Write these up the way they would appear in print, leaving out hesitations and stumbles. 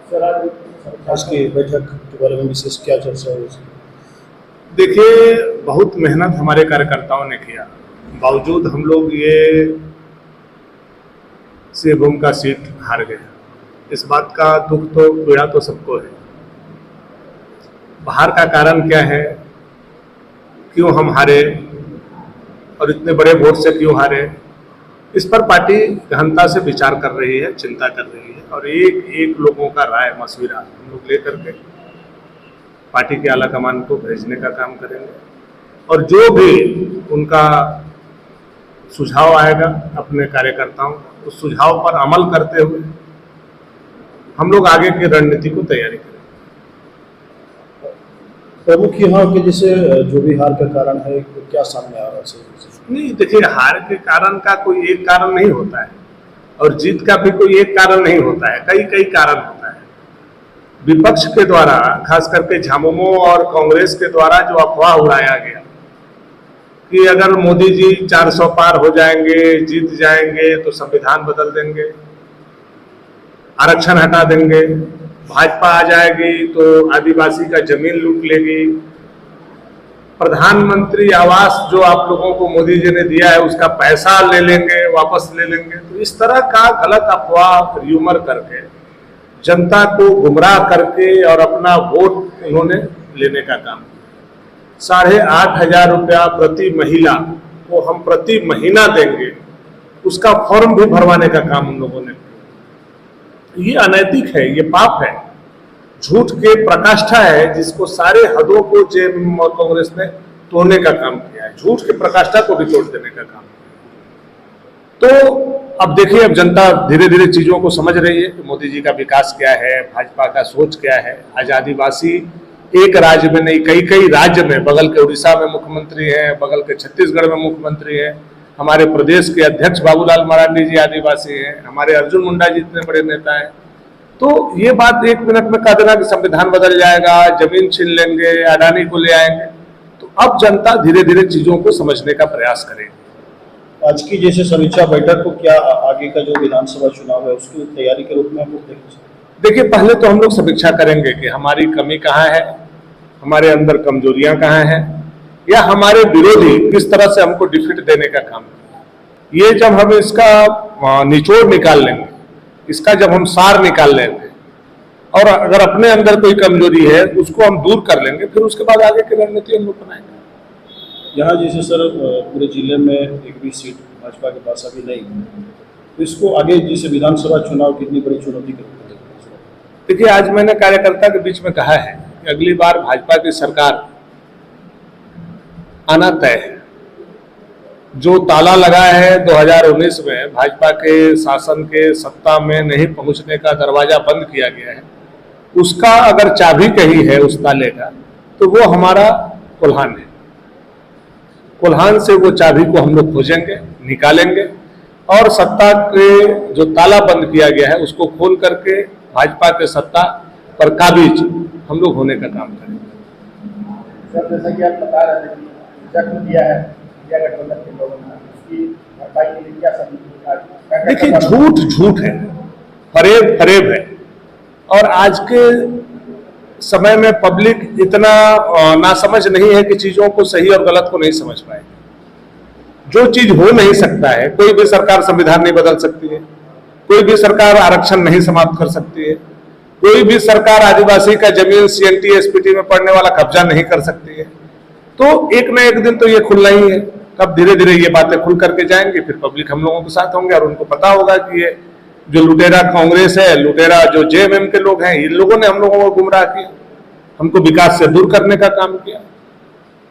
आज की बैठक के बारे में विशेष क्या चर्चा हुई? देखिए, बहुत मेहनत हमारे कार्यकर्ताओं ने किया, बावजूद हम लोग ये सिंहभूम का सीट हार गए। इस बात का दुख तो पीड़ा तो सबको है। बाहर का कारण क्या है, क्यों हम हारे और इतने बड़े वोट से क्यों हारे, इस पर पार्टी गहनता से विचार कर रही है, चिंता कर रही है और एक एक लोगों का राय मशविरा हम लोग लेकर के पार्टी के आला कमान को भेजने का काम करेंगे और जो भी उनका सुझाव आएगा अपने कार्यकर्ताओं का, उस सुझाव पर अमल करते हुए हम लोग आगे की रणनीति को तैयारी करेंगे। प्रमुख यहाँ के जैसे जो भी हार का कारण है, क्या सामने आ रहा है? नहीं, देखिए, हार के कारण का कोई एक कारण नहीं होता है और जीत का भी कोई एक कारण नहीं होता है, कई कई कारण होता है। विपक्ष के द्वारा, खास करके झामुमो और कांग्रेस के द्वारा जो अफवाह उड़ाया गया कि अगर मोदी जी 400 पार हो जाएंगे, जीत जाएंगे तो संविधान बदल देंगे, आरक्षण हटा देंगे, भाजपा आ जाएगी तो आदिवासी का जमीन लूट लेगी, प्रधानमंत्री आवास जो आप लोगों को मोदी जी ने दिया है उसका पैसा ले लेंगे, वापस ले लेंगे। तो इस तरह का गलत अफवाह र्यूमर करके जनता को गुमराह करके और अपना वोट उन्होंने लेने का काम किया। 8,500 रुपया प्रति महिला को हम प्रति महीना देंगे, उसका फॉर्म भी भरवाने का काम उन लोगों ने किया। ये अनैतिक है, ये पाप है, झूठ के प्रकाष्ठा है जिसको सारे हदों को जेएमएम और कांग्रेस ने तोड़ने का काम किया है, झूठ के प्रकाष्ठा को भी तोड़ देने का काम। तो अब देखिए, अब जनता धीरे धीरे चीजों को समझ रही है कि मोदी जी का विकास क्या है, भाजपा का सोच क्या है। आज आदिवासी एक राज्य में नहीं, कई कई राज्य में, बगल के उड़ीसा में मुख्यमंत्री हैं, बगल के छत्तीसगढ़ में मुख्यमंत्री हैं, हमारे प्रदेश के अध्यक्ष बाबूलाल मरांडी जी आदिवासी हैं, हमारे अर्जुन मुंडा जी इतने बड़े नेता हैं। तो ये बात एक मिनट में कह देना कि संविधान बदल जाएगा, जमीन छीन लेंगे, अडानी को ले आएंगे, तो अब जनता धीरे धीरे चीजों को समझने का प्रयास करेगी। आज की जैसे समीक्षा बैठक को क्या आगे का जो विधानसभा चुनाव है उसकी तैयारी के रूप में आप लोग देखिए, पहले तो हम लोग समीक्षा करेंगे कि हमारी कमी कहाँ है, हमारे अंदर कमजोरियां कहाँ हैं, या हमारे विरोधी किस तरह से हमको डिफीट देने का काम है। ये जब हम इसका निचोड़ निकाल लेंगे, इसका जब हम सार निकाल लेंगे और अगर अपने अंदर कोई कमजोरी है उसको हम दूर कर लेंगे, फिर उसके बाद आगे की रणनीति हम लोग बनाएंगे। यहाँ जैसे सर पूरे जिले में एक भी सीट भाजपा के पास अभी नहीं है, तो इसको आगे जैसे विधानसभा चुनाव कितनी बड़ी चुनौती के रूप में? देखिए, आज मैंने कार्यकर्ता के बीच में कहा है कि अगली बार भाजपा की सरकार आना तय है। जो ताला लगा है 2019 में भाजपा के शासन के सत्ता में नहीं पहुंचने का दरवाजा बंद किया गया है, उसका अगर चाबी कही है उस ताले का, तो वो हमारा कोल्हान है। कोल्हान से वो चाबी को हम लोग खोजेंगे, निकालेंगे और सत्ता के जो ताला बंद किया गया है उसको खोल करके भाजपा के सत्ता पर काबिज हम लोग होने का काम करेंगे। सर, जैसा कि आप बता रहे थे कि जख्म दिया है गठबंधन के लोगों ने, उसकी भरपाई के लिए क्या सब? देखिए, झूठ है, फरेब फरेब है और आज के समय में पब्लिक इतना नासमझ नहीं है कि चीजों को सही और गलत को नहीं समझ पाए। जो चीज हो नहीं सकता है, कोई भी सरकार संविधान नहीं बदल सकती है, कोई भी सरकार आरक्षण नहीं समाप्त कर सकती है, कोई भी सरकार आदिवासी का जमीन सीएनटी एसपीटी में पड़ने वाला कब्जा नहीं कर सकती है। तो एक न एक दिन तो ये खुलना ही है। तब धीरे धीरे ये बातें खुल करके जाएंगी, फिर पब्लिक हम लोगों के साथ होंगे और उनको पता होगा कि ये जो लुटेरा कांग्रेस है, लुटेरा जो जेएमएम के लोग हैं, इन लोगों ने हम लोगों को गुमराह किया, हमको विकास से दूर करने का काम किया,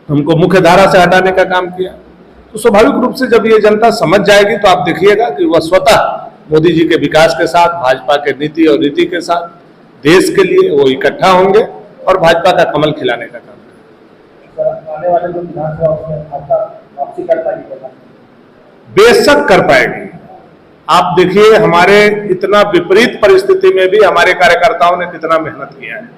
हमको मुख्य धारा से हटाने का काम किया। तो स्वाभाविक रूप से जब ये जनता समझ जाएगी तो आप देखिएगा कि वह स्वतः मोदी जी के विकास के साथ, भाजपा के नीति और रीति के साथ देश के लिए वो इकट्ठा होंगे और भाजपा का कमल खिलाने का काम करेंगे। आने वाले जो विधानसभा वापसी कर पाएगी? बेशक कर पाएगी। आप देखिए, हमारे इतना विपरीत परिस्थिति में भी हमारे कार्यकर्ताओं ने कितना मेहनत किया है।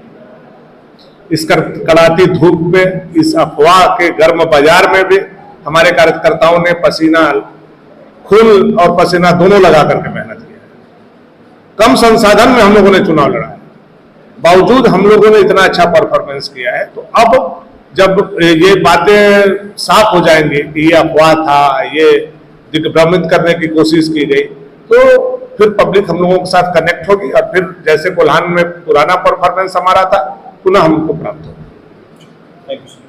इस कड़ाती धूप में, इस अफवाह के गर्म बाजार में भी हमारे कार्यकर्ताओं ने पसीना, खून और पसीना दोनों लगा करके मेहनत किया है। कम संसाधन में हम लोगों ने चुनाव लड़ा है बावजूद हम लोगों ने इतना अच्छा परफॉर्मेंस किया है। तो अब जब ये बातें साफ हो जाएंगी कि ये अफवाह था, ये दिग्भ्रमित करने की कोशिश की गई, तो फिर पब्लिक हम लोगों के साथ कनेक्ट होगी और फिर जैसे कोल्हान में पुराना परफॉर्मेंस हमारा था पुनः हमको प्राप्त होगा। Thank you sir.